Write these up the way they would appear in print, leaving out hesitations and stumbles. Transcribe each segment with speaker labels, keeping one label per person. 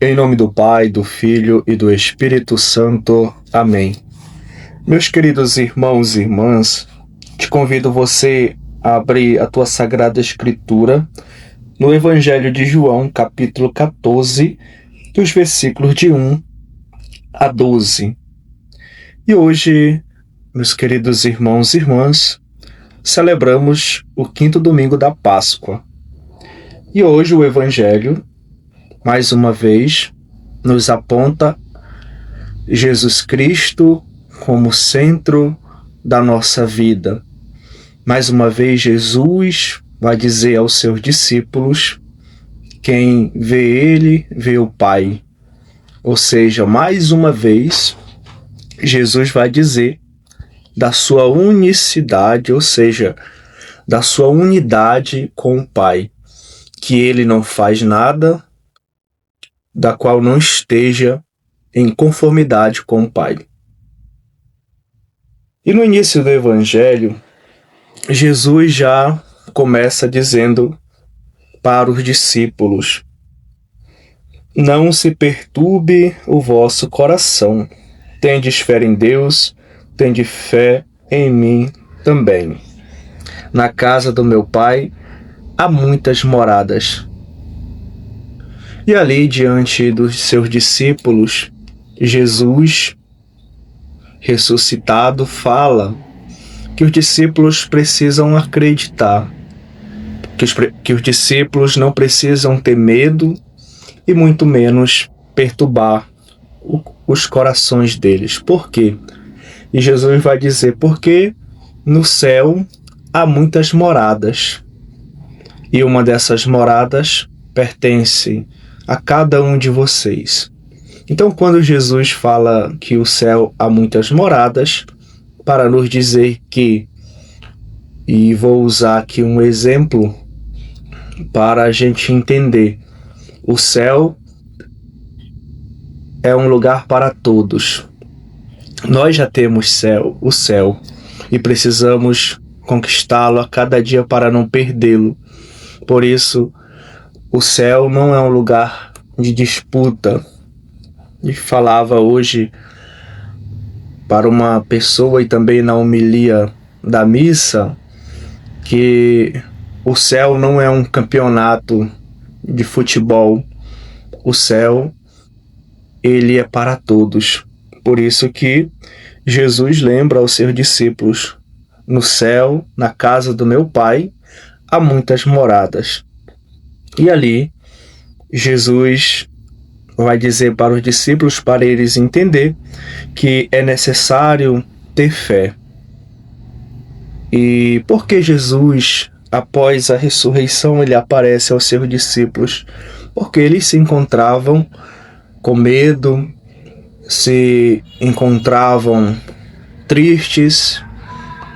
Speaker 1: Em nome do Pai, do Filho e do Espírito Santo. Amém. Meus queridos irmãos e irmãs, te convido você a abrir a tua Sagrada Escritura no Evangelho de João, capítulo 14, dos versículos de 1 a 12. E hoje, meus queridos irmãos e irmãs, celebramos o quinto domingo da Páscoa. E hoje o Evangelho, mais uma vez, nos aponta Jesus Cristo como centro da nossa vida. Mais uma vez, Jesus vai dizer aos seus discípulos: quem vê Ele, vê o Pai. Ou seja, mais uma vez, Jesus vai dizer da sua unicidade, ou seja, da sua unidade com o Pai, que Ele não faz nada da qual não esteja em conformidade com o Pai. E no início do Evangelho, Jesus já começa dizendo para os discípulos: não se perturbe o vosso coração, tendes fé em Deus, tende fé em mim também. Na casa do meu Pai há muitas moradas. E ali, diante dos seus discípulos, Jesus, ressuscitado, fala que os discípulos precisam acreditar, que os discípulos não precisam ter medo e muito menos perturbar os corações deles. Por quê? E Jesus vai dizer: porque no céu há muitas moradas, e uma dessas moradas pertence a cada um de vocês. Então, quando Jesus fala que o céu há muitas moradas, para nos dizer que, e vou usar aqui um exemplo para a gente entender, o céu é um lugar para todos. Nós já temos o céu, e precisamos conquistá-lo a cada dia para não perdê-lo. Por isso, o céu não é um lugar de disputa. E falava hoje para uma pessoa, e também na homilia da missa, que o céu não é um campeonato de futebol. O céu, ele é para todos. Por isso que Jesus lembra aos seus discípulos: no céu, na casa do meu Pai, há muitas moradas. E ali, Jesus vai dizer para os discípulos, para eles entender que é necessário ter fé. E porque Jesus, após a ressurreição, ele aparece aos seus discípulos? Porque eles se encontravam com medo, se encontravam tristes,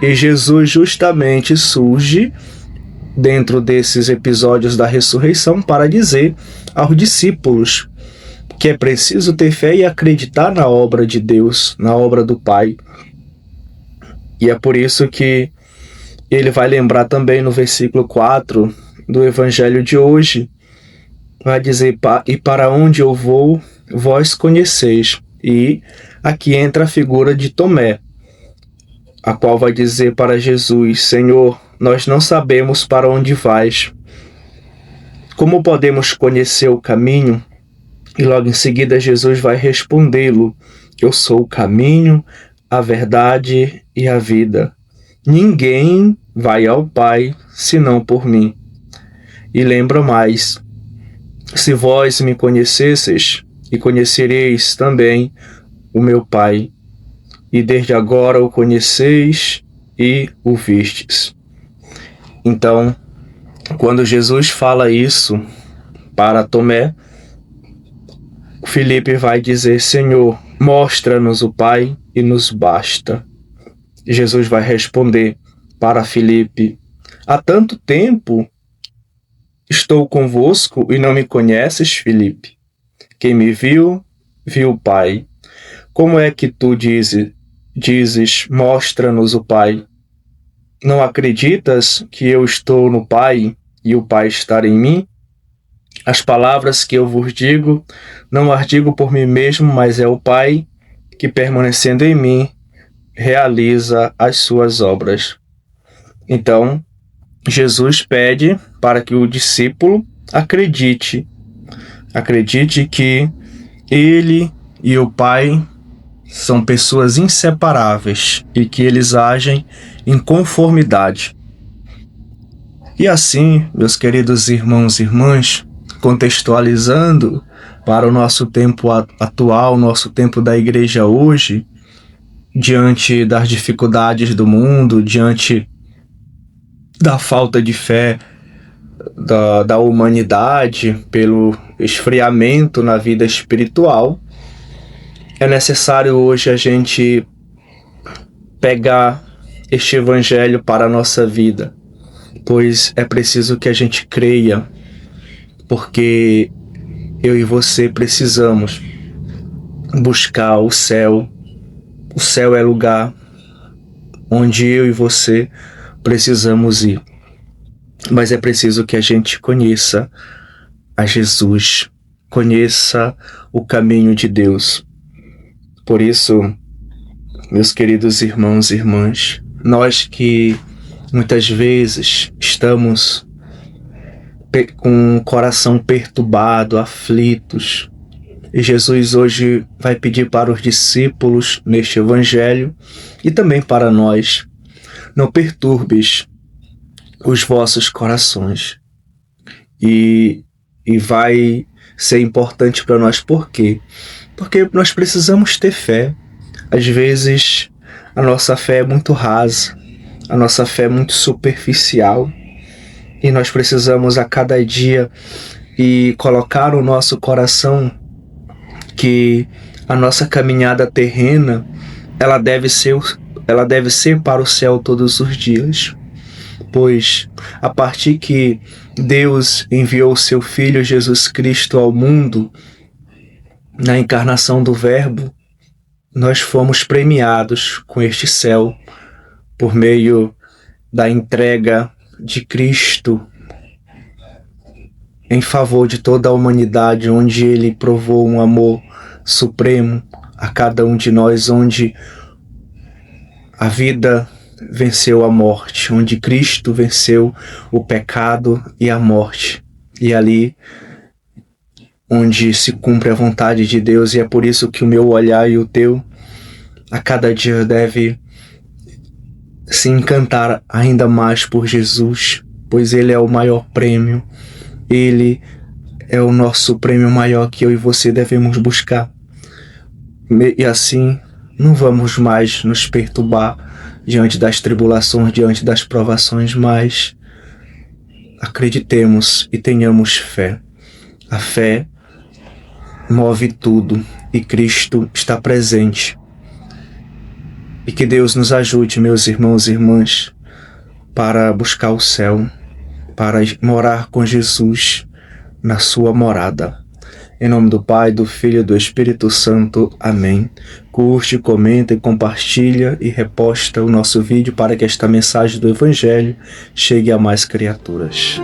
Speaker 1: e Jesus justamente surge dentro desses episódios da ressurreição para dizer aos discípulos que é preciso ter fé e acreditar na obra de Deus, na obra do Pai. E é por isso que ele vai lembrar também no versículo 4 do Evangelho de hoje, vai dizer: e para onde eu vou, vós conheceis. E aqui entra a figura de Tomé, a qual vai dizer para Jesus: Senhor, nós não sabemos para onde vais. Como podemos conhecer o caminho? E logo em seguida Jesus vai respondê-lo: eu sou o caminho, a verdade e a vida. Ninguém vai ao Pai senão por mim. E lembra mais: se vós me conhecesseis, e conhecereis também o meu Pai, e desde agora o conheceis e o vistes. Então, quando Jesus fala isso para Tomé, Filipe vai dizer: Senhor, mostra-nos o Pai e nos basta. Jesus vai responder para Filipe: há tanto tempo estou convosco e não me conheces, Filipe? Quem me viu, viu o Pai. Como é que tu dizes, mostra-nos o Pai? Não acreditas que eu estou no Pai e o Pai estar em mim? As palavras que eu vos digo, não as digo por mim mesmo, mas é o Pai que, permanecendo em mim, realiza as suas obras. Então, Jesus pede para que o discípulo acredite que ele e o Pai são pessoas inseparáveis e que eles agem em conformidade. E assim, meus queridos irmãos e irmãs, contextualizando para o nosso tempo atual, nosso tempo da igreja hoje, diante das dificuldades do mundo, diante da falta de fé da humanidade, pelo esfriamento na vida espiritual, é necessário hoje a gente pegar este evangelho para a nossa vida, pois é preciso que a gente creia, porque eu e você precisamos buscar o céu. O céu é lugar onde eu e você precisamos ir. Mas é preciso que a gente conheça a Jesus, conheça o caminho de Deus. Por isso, meus queridos irmãos e irmãs, nós que muitas vezes estamos com o coração perturbado, aflitos, e Jesus hoje vai pedir para os discípulos neste evangelho e também para nós: não perturbes os vossos corações. E vai ser importante para nós. Por quê? Porque nós precisamos ter fé. Às vezes a nossa fé é muito rasa, a nossa fé é muito superficial, e nós precisamos a cada dia colocar no nosso coração que a nossa caminhada terrena ela deve ser para o céu todos os dias, pois a partir que Deus enviou o seu Filho Jesus Cristo ao mundo, na encarnação do Verbo, nós fomos premiados com este céu por meio da entrega de Cristo em favor de toda a humanidade, onde ele provou um amor supremo a cada um de nós, onde a vida venceu a morte, onde Cristo venceu o pecado e a morte, e ali onde se cumpre a vontade de Deus. E é por isso que o meu olhar e o teu a cada dia deve se encantar ainda mais por Jesus, pois ele é o maior prêmio, ele é o nosso prêmio maior que eu e você devemos buscar. E assim não vamos mais nos perturbar diante das tribulações, diante das provações, mas acreditemos e tenhamos fé. A fé move tudo e Cristo está presente. E que Deus nos ajude, meus irmãos e irmãs, para buscar o céu, para morar com Jesus na sua morada. Em nome do Pai, do Filho e do Espírito Santo. Amém. Curte, comenta e compartilha e reposta o nosso vídeo para que esta mensagem do Evangelho chegue a mais criaturas.